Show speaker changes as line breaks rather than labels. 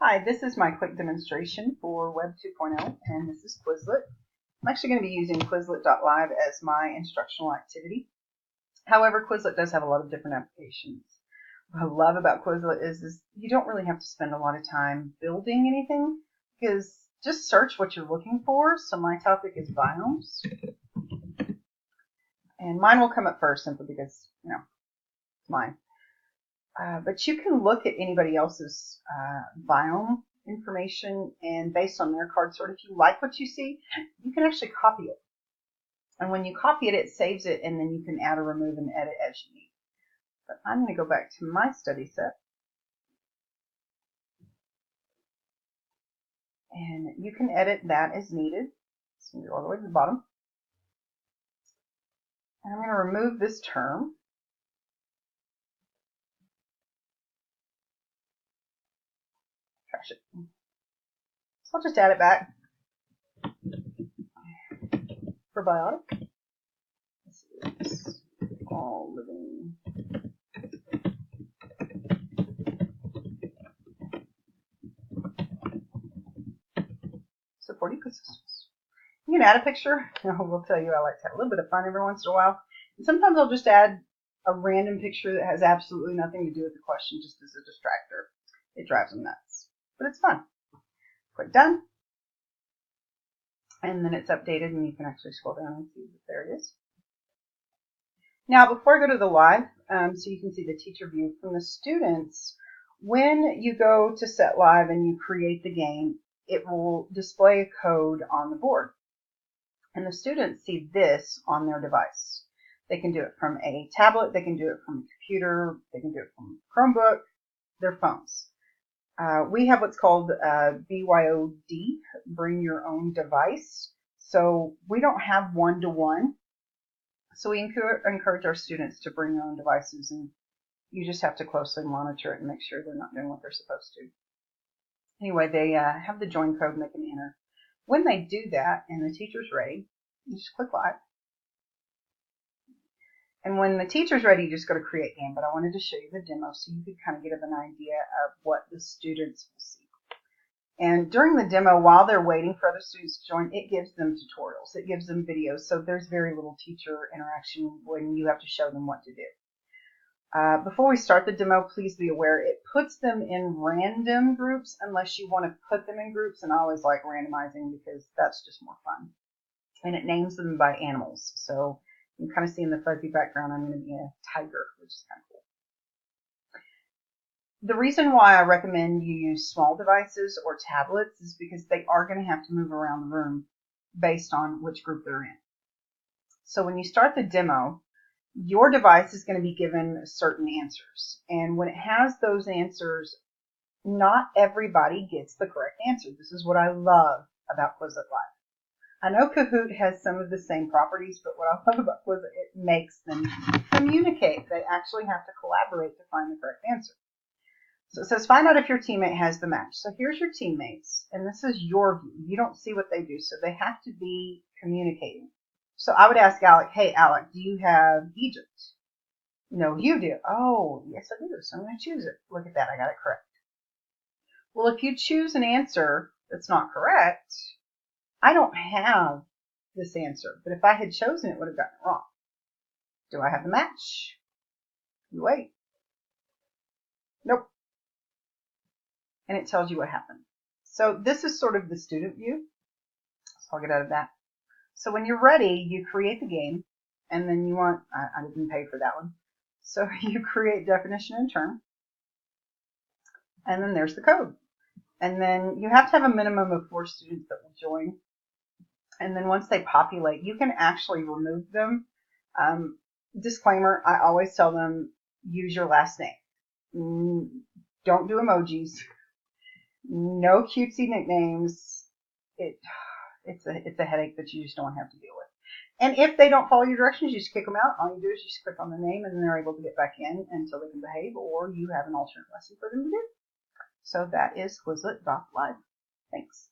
Hi, this is my quick demonstration for Web 2.0, and this is Quizlet. I'm actually going to be using Quizlet.live as my instructional activity. However, Quizlet does have a lot of different applications. What I love about Quizlet is you don't really have to spend a lot of time building anything, because just search what you're looking for. So my topic is biomes, and mine will come up first simply because, it's mine. But you can look at anybody else's biome information, and based on their card sort, if you like what you see, you can actually copy it. And when you copy it, it saves it, and then you can add or remove and edit as you need. But I'm going to go back to my study set. And you can edit that as needed. So go all the way to the bottom. And I'm going to remove this term. Trash it. So I'll just add it back. Probiotic. This is all living. Support ecosystems. You can add a picture. I will tell you I like to have a little bit of fun every once in a while. And sometimes I'll just add a random picture that has absolutely nothing to do with the question, just as a distractor. It drives them nuts. But it's fun. Click done. And then it's updated, and you can actually scroll down and see that there it is. Now, before I go to the live, so you can see the teacher view from the students, when you go to set live and you create the game, it will display a code on the board. And the students see this on their device. They can do it from a tablet, they can do it from a computer, they can do it from a Chromebook, their phones. We have what's called BYOD, bring your own device. So we don't have one-to-one. So we encourage our students to bring their own devices, and you just have to closely monitor it and make sure they're not doing what they're supposed to. Anyway, they have the join code and they can enter. When they do that and the teacher's ready, you just click live. And when the teacher's ready, you just go to create game. But I wanted to show you the demo so you could kind of get an idea of what the students will see. And during the demo, while they're waiting for other students to join, it gives them tutorials. It gives them videos. So there's very little teacher interaction when you have to show them what to do. Before we start the demo, please be aware it puts them in random groups unless you want to put them in groups. And I always like randomizing because that's just more fun. And it names them by animals. So you can kind of see in the fuzzy background, I'm going to be a tiger, which is kind of cool. The reason why I recommend you use small devices or tablets is because they are going to have to move around the room based on which group they're in. So when you start the demo, your device is going to be given certain answers. And when it has those answers, not everybody gets the correct answer. This is what I love about Quizlet.live. I know Kahoot has some of the same properties, but what I love about Quizlet, it makes them communicate. They actually have to collaborate to find the correct answer. So it says, find out if your teammate has the match. So here's your teammates, and this is your view. You don't see what they do, so they have to be communicating. So I would ask Alec, hey, Alec, do you have Egypt? No, you do. Oh, yes, I do. So I'm going to choose it. Look at that. I got it correct. Well, if you choose an answer that's not correct, I don't have this answer. But if I had chosen it, would have gotten it wrong. Do I have the match? You wait. Nope. And it tells you what happened. So this is sort of the student view. So I'll get out of that. So when you're ready, you create the game, and then you want, I didn't pay for that one. So you create definition and term, and then there's the code. And then you have to have a minimum of 4 students that will join. And then once they populate, you can actually remove them. Disclaimer, I always tell them, use your last name. Don't do emojis. No cutesy nicknames. It's a headache that you just don't have to deal with. And if they don't follow your directions, you just kick them out. All you do is just click on the name, and then they're able to get back in until they can behave, or you have an alternate lesson for them to do. So that is Quizlet.live. Thanks.